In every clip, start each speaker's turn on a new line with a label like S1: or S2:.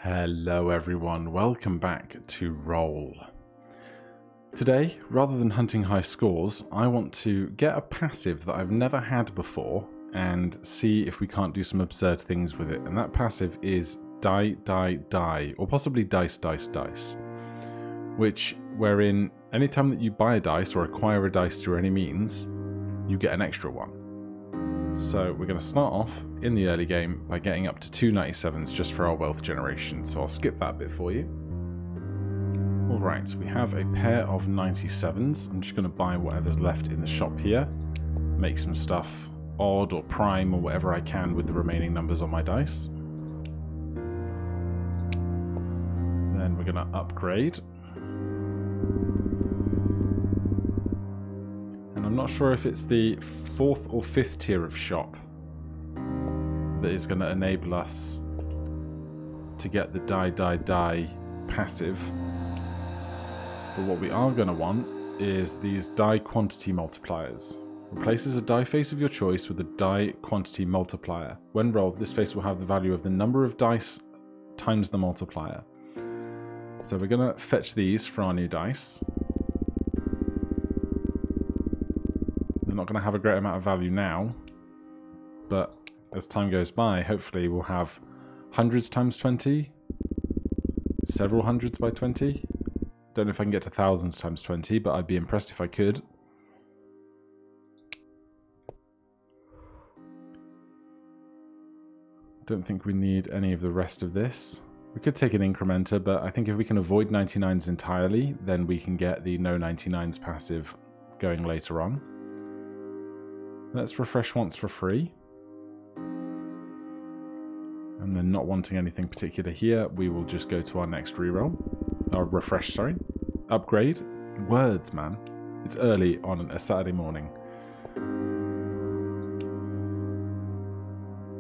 S1: Hello everyone, welcome back to Roll. Today, rather than hunting high scores, I want to get a passive that I've never had before and see if we can't do some absurd things with it. And that passive is die, die, die, or possibly dice, dice, dice. Wherein anytime that you buy a dice or acquire a dice through any means, you get an extra one. So we're going to start off in the early game by getting up to 2 97s just for our wealth generation, so I'll skip that bit for you. Alright, we have a pair of 97s. I'm just going to buy whatever's left in the shop here, make some stuff odd or prime or whatever I can with the remaining numbers on my dice. Then we're going to upgrade. I'm not sure if it's the 4th or 5th tier of shop that is going to enable us to get the die, die, die passive. But what we are going to want is these die quantity multipliers. Replaces a die face of your choice with a die quantity multiplier. When rolled, this face will have the value of the number of dice times the multiplier. So we're going to fetch these for our new dice. Not going to have a great amount of value now, but as time goes by, hopefully we'll have hundreds times 20, several hundreds by 20. Don't know if I can get to thousands times 20, but I'd be impressed if I could. Don't think we need any of the rest of this. We could take an incrementer, but I think if we can avoid 99s entirely, then we can get the no 99s passive going later on. Let's refresh once for free. And then not wanting anything particular here, we will just go to our next reroll. Or refresh, sorry. Upgrade. Words, man. It's early on a Saturday morning.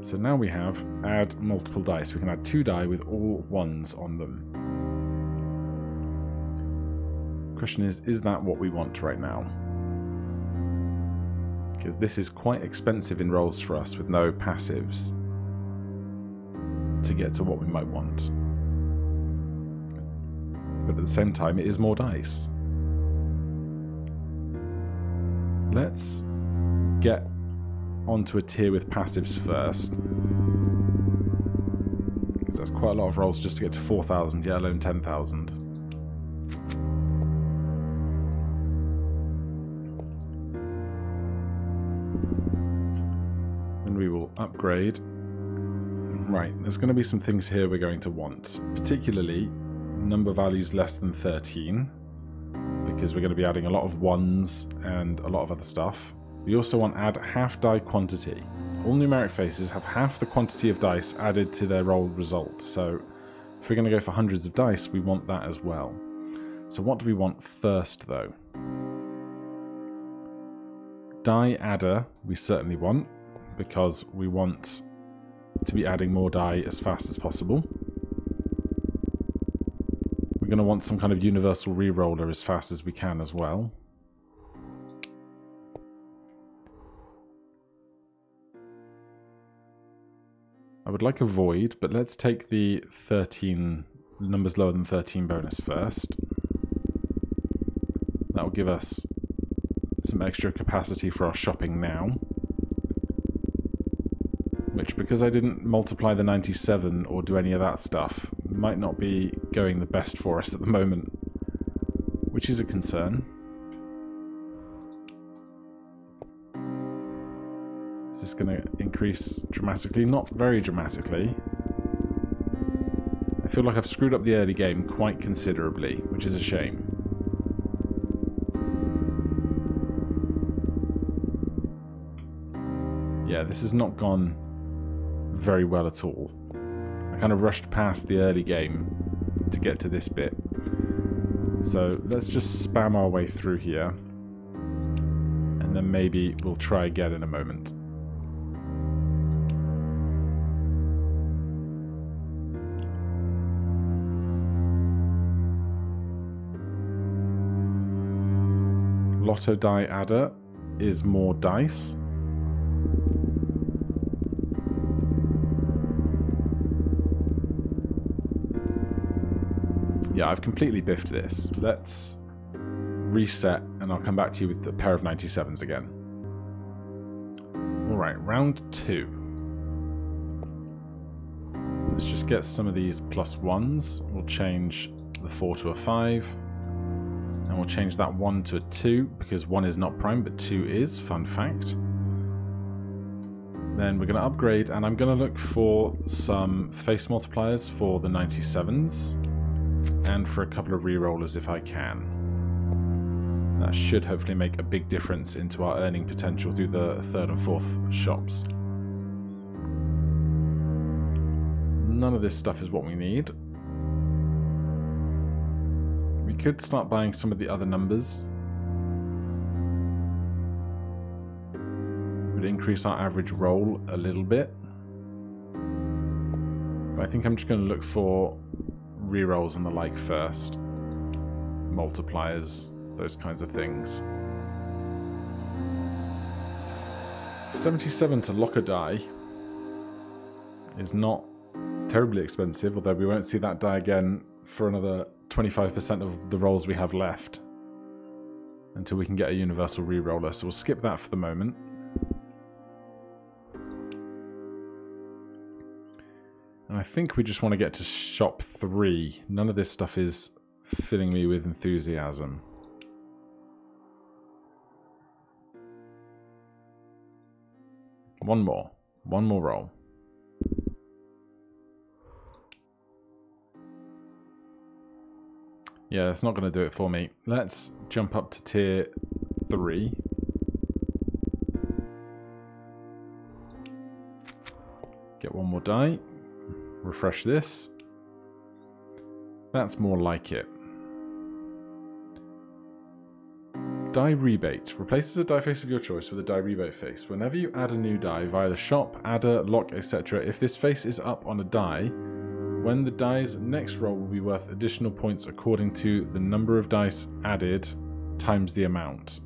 S1: So now we have add multiple dice. We can add 2 die with all 1s on them. Question is that what we want right now? Because this is quite expensive in rolls for us with no passives to get to what we might want. But at the same time, it is more dice. Let's get onto a tier with passives first. Because that's quite a lot of rolls just to get to 4,000, yet alone 10,000. We will upgrade. Right, there's going to be some things here we're going to want, particularly number values less than 13, because we're going to be adding a lot of 1s and a lot of other stuff. We also want add half die quantity. All numeric faces have half the quantity of dice added to their rolled result, so if we're going to go for hundreds of dice, we want that as well. So what do we want first, though? Die adder we certainly want, because we want to be adding more die as fast as possible. We're going to want some kind of universal reroller as fast as we can as well. I would like a void, but let's take the 13 numbers lower than 13 bonus first. That will give us some extra capacity for our shopping now. Which, because I didn't multiply the 97 or do any of that stuff, might not be going the best for us at the moment, which is a concern. Is this going to increase dramatically? Not very dramatically. I feel like I've screwed up the early game quite considerably, which is a shame. Yeah, this has not gone very well at all. I kind of rushed past the early game to get to this bit. So let's just spam our way through here. And then maybe we'll try again in a moment. Lotto die adder is more dice. Yeah, I've completely biffed this. Let's reset, and I'll come back to you with a pair of 97s again. Alright, round 2. Let's just get some of these +1s. We'll change the 4 to a 5. And we'll change that 1 to a 2, because 1 is not prime, but 2 is. Fun fact. Then we're going to upgrade, and I'm going to look for some face multipliers for the 97s. And for a couple of rerollers if I can. That should hopefully make a big difference into our earning potential through the 3rd and 4th shops. None of this stuff is what we need. We could start buying some of the other numbers. It would increase our average roll a little bit. But I think I'm just going to look for rerolls and the like first. Multipliers, those kinds of things. 77 to lock a die is not terribly expensive, although we won't see that die again for another 25% of the rolls we have left until we can get a universal reroller, so we'll skip that for the moment. And I think we just want to get to shop 3. None of this stuff is filling me with enthusiasm. One more roll. Yeah, that's not going to do it for me. Let's jump up to tier 3. Get one more die. Refresh this. That's more like it. Die rebate. Replaces a die face of your choice with a die rebate face. Whenever you add a new die via the shop, adder, lock, etc., if this face is up on a die, when the die's next roll will be worth additional points according to the number of dice added times the amount.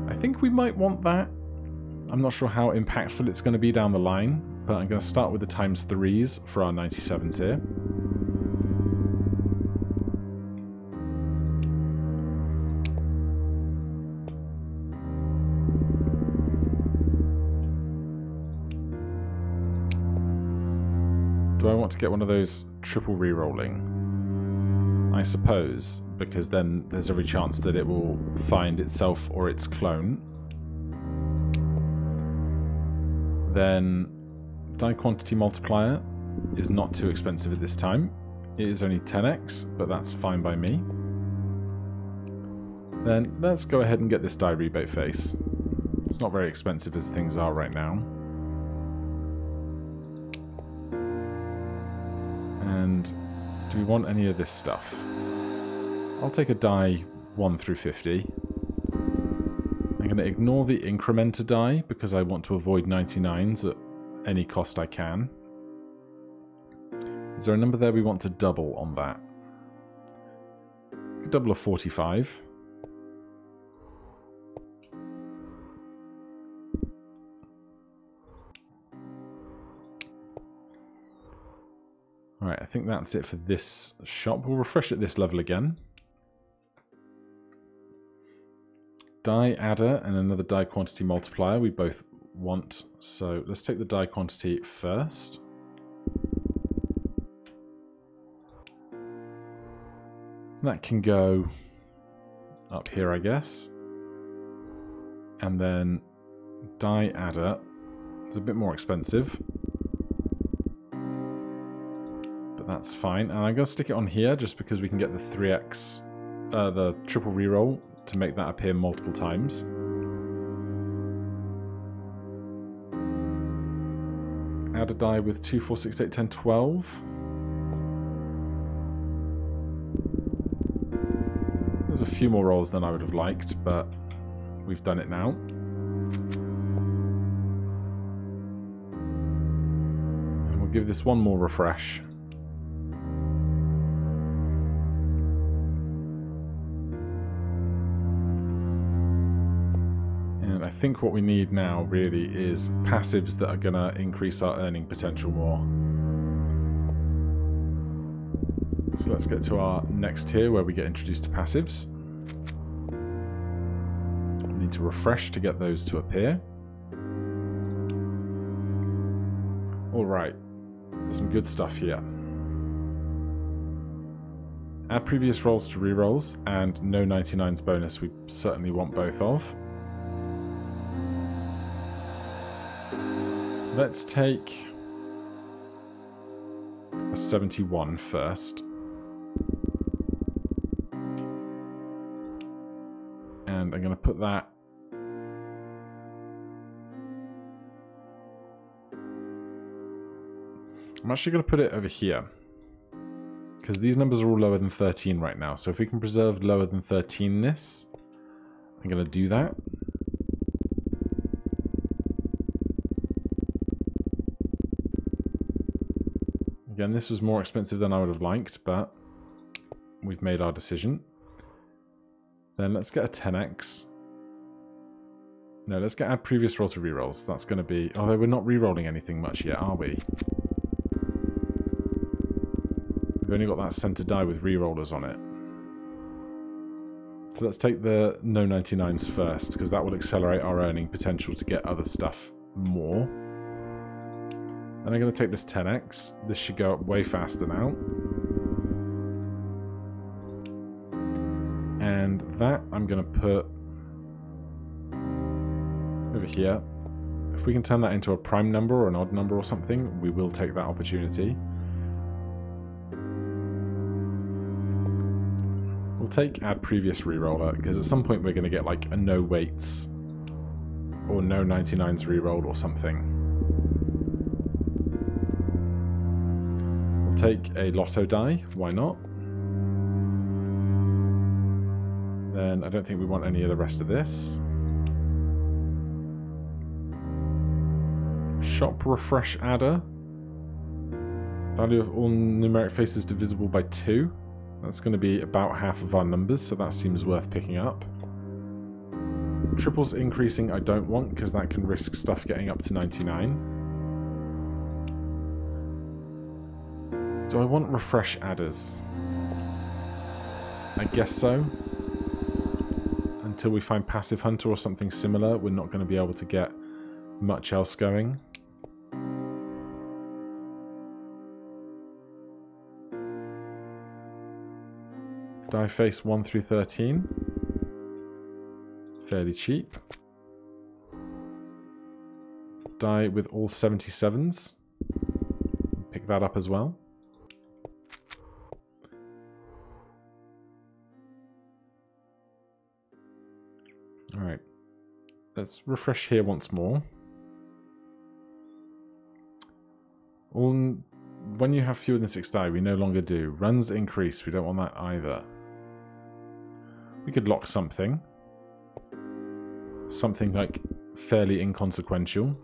S1: I think we might want that. I'm not sure how impactful it's going to be down the line, but I'm going to start with the times 3s for our 97s here. Do I want to get one of those triple re-rolling? I suppose, because then there's every chance that it will find itself or its clone. Then die quantity multiplier is not too expensive at this time. It is only 10x, but that's fine by me. Then let's go ahead and get this die rebate face. It's not very expensive as things are right now. And do we want any of this stuff? I'll take a die 1 through 50. I'm going to ignore the incrementer die because I want to avoid 99s at any cost I can. Is there a number there we want to double on that? We could double a 45. Alright, I think that's it for this shop. We'll refresh at this level again. Die adder and another die quantity multiplier we both want. So let's take the die quantity first. That can go up here, I guess. And then die adder is a bit more expensive. That's fine, and I'm going to stick it on here just because we can get the 3x, the triple reroll to make that appear multiple times. Add a die with 2, 4, 6, 8, 10, 12. There's a few more rolls than I would have liked, but we've done it now. And we'll give this one more refresh. I think what we need now really is passives that are going to increase our earning potential more. So let's get to our next tier where we get introduced to passives. We need to refresh to get those to appear. Alright, there's some good stuff here. Add previous rolls to rerolls and no 99s bonus. We certainly want both of. Let's take a 71 first. And I'm going to put that I'm actually going to put it over here because these numbers are all lower than 13 right now. So if we can preserve lower than 13-ness, I'm going to do that. Again, this was more expensive than I would have liked, but we've made our decision. Then let's get a 10x. No, let's get add previous roll to rerolls. That's going to be... Although we're not rerolling anything much yet, are we? We've only got that center die with rerollers on it. So let's take the no 99s first, because that will accelerate our earning potential to get other stuff more. And I'm going to take this 10x. This should go up way faster now. And that I'm going to put over here. If we can turn that into a prime number or an odd number or something, we will take that opportunity. We'll take add previous reroller, because at some point we're going to get like a no weights or no 99s rerolled or something. We'll take a lotto die, why not? Then I don't think we want any of the rest of this. Shop refresh adder. Value of all numeric faces divisible by 2. That's going to be about half of our numbers, so that seems worth picking up. Triples increasing I don't want, because that can risk stuff getting up to 99. Do I want refresh adders? I guess so. Until we find passive hunter or something similar, we're not going to be able to get much else going. Die face 1 through 13. Fairly cheap. Die with all 77s. Pick that up as well. Alright. Let's refresh here once more. When you have fewer than 6 die, we no longer do. Runs increase, we don't want that either. We could lock something. Something like fairly inconsequential.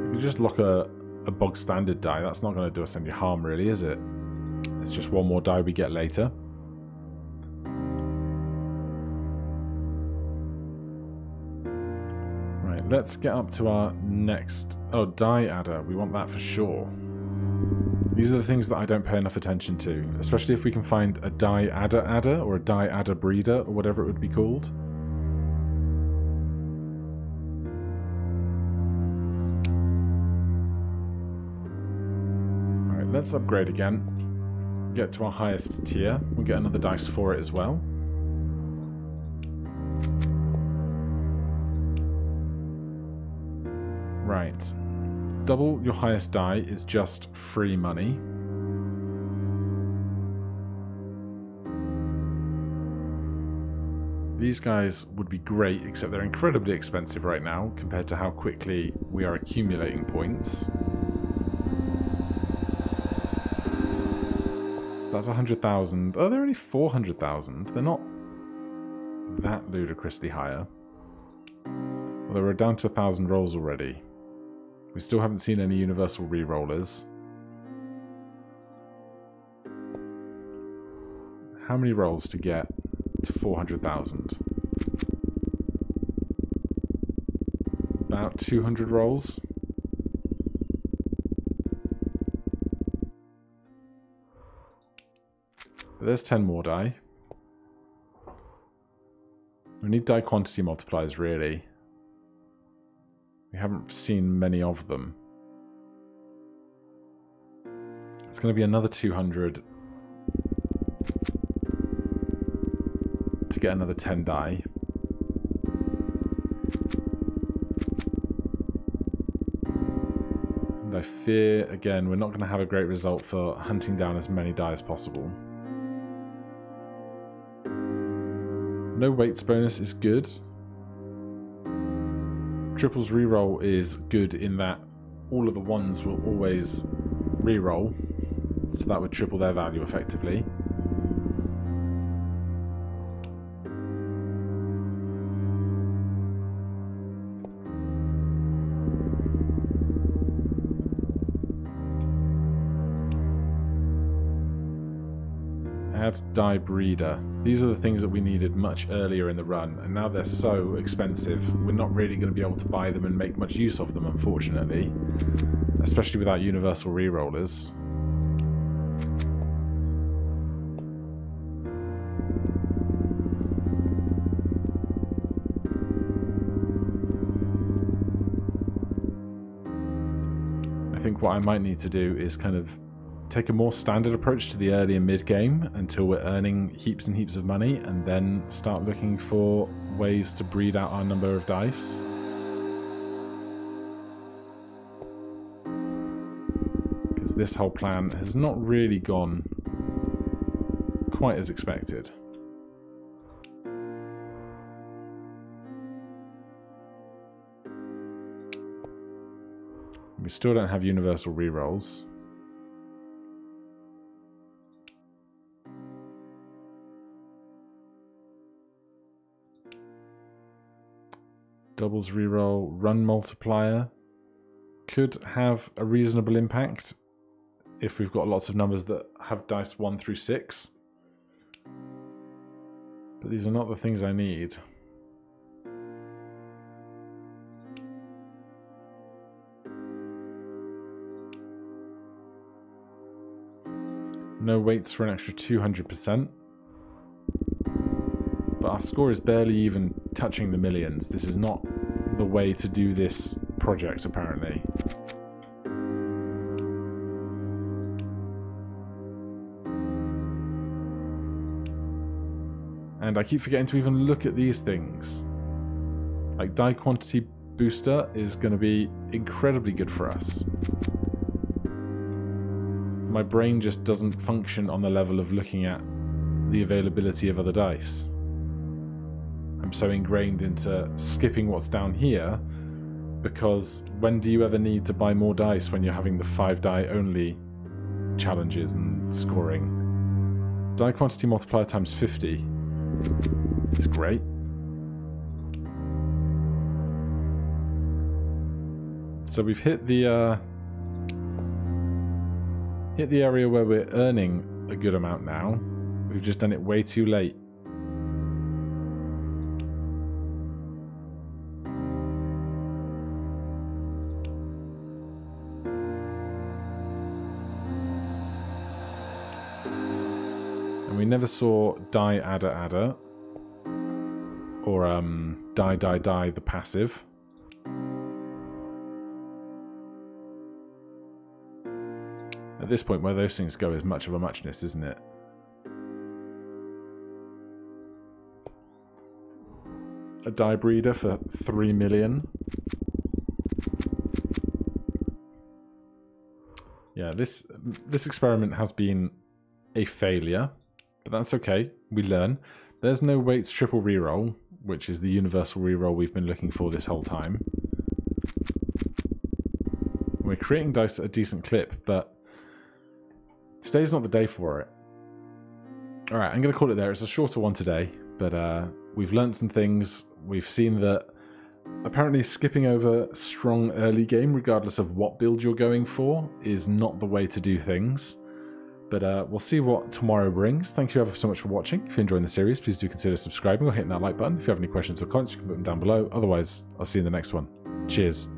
S1: We could just lock a bog standard die. That's not going to do us any harm really, is it? It's just one more die we get later. Right, let's get up to our next... Oh, die adder. We want that for sure. These are the things that I don't pay enough attention to, especially if we can find a die adder or a die adder breeder or whatever it would be called. Alright, let's upgrade again. Get to our highest tier. We'll get another dice for it as well. Right. Double your highest die is just free money. These guys would be great, except they're incredibly expensive right now compared to how quickly we are accumulating points. That's 100,000. Oh, they're only 400,000. They're not that ludicrously higher. Although we're down to 1,000 rolls already. We still haven't seen any universal re-rollers. How many rolls to get to 400,000. About 200 rolls. But there's 10 more die. We need die quantity multipliers, really. We haven't seen many of them. It's going to be another 200 to get another 10 die. And I fear, again, we're not going to have a great result for hunting down as many die as possible. No weights bonus is good. Triples reroll is good in that all of the ones will always reroll, so that would triple their value effectively. Add die breeder. These are the things that we needed much earlier in the run, and now they're so expensive, we're not really going to be able to buy them and make much use of them, unfortunately. Especially without universal rerollers. I think what I might need to do is kind of take a more standard approach to the early and mid game until we're earning heaps and heaps of money, and then start looking for ways to breed out our number of dice. Because this whole plan has not really gone quite as expected. We still don't have universal rerolls. Doubles reroll, run multiplier could have a reasonable impact if we've got lots of numbers that have dice 1 through 6. But these are not the things I need. No weights for an extra 200%. But our score is barely even touching the millions. This is not the way to do this project, apparently. And I keep forgetting to even look at these things. Like, die quantity booster is going to be incredibly good for us. My brain just doesn't function on the level of looking at the availability of other dice. I'm so ingrained into skipping what's down here, because when do you ever need to buy more dice when you're having the 5 die only challenges and scoring? Die quantity multiplier times 50 is great. So we've hit the area where we're earning a good amount now. We've just done it way too late. We never saw die adder adder or die die die the passive. At this point, where those things go is much of a muchness, isn't it? A die breeder for 3 million. Yeah, this experiment has been a failure. But that's okay, we learn. There's no weights triple reroll, which is the universal reroll we've been looking for this whole time. We're creating dice at a decent clip, but today's not the day for it. Alright, I'm going to call it there. It's a shorter one today, but we've learned some things. We've seen that apparently skipping over strong early game, regardless of what build you're going for, is not the way to do things. But we'll see what tomorrow brings. Thank you ever so much for watching. If you're enjoying the series, please do consider subscribing or hitting that like button. If you have any questions or comments, you can put them down below. Otherwise, I'll see you in the next one. Cheers.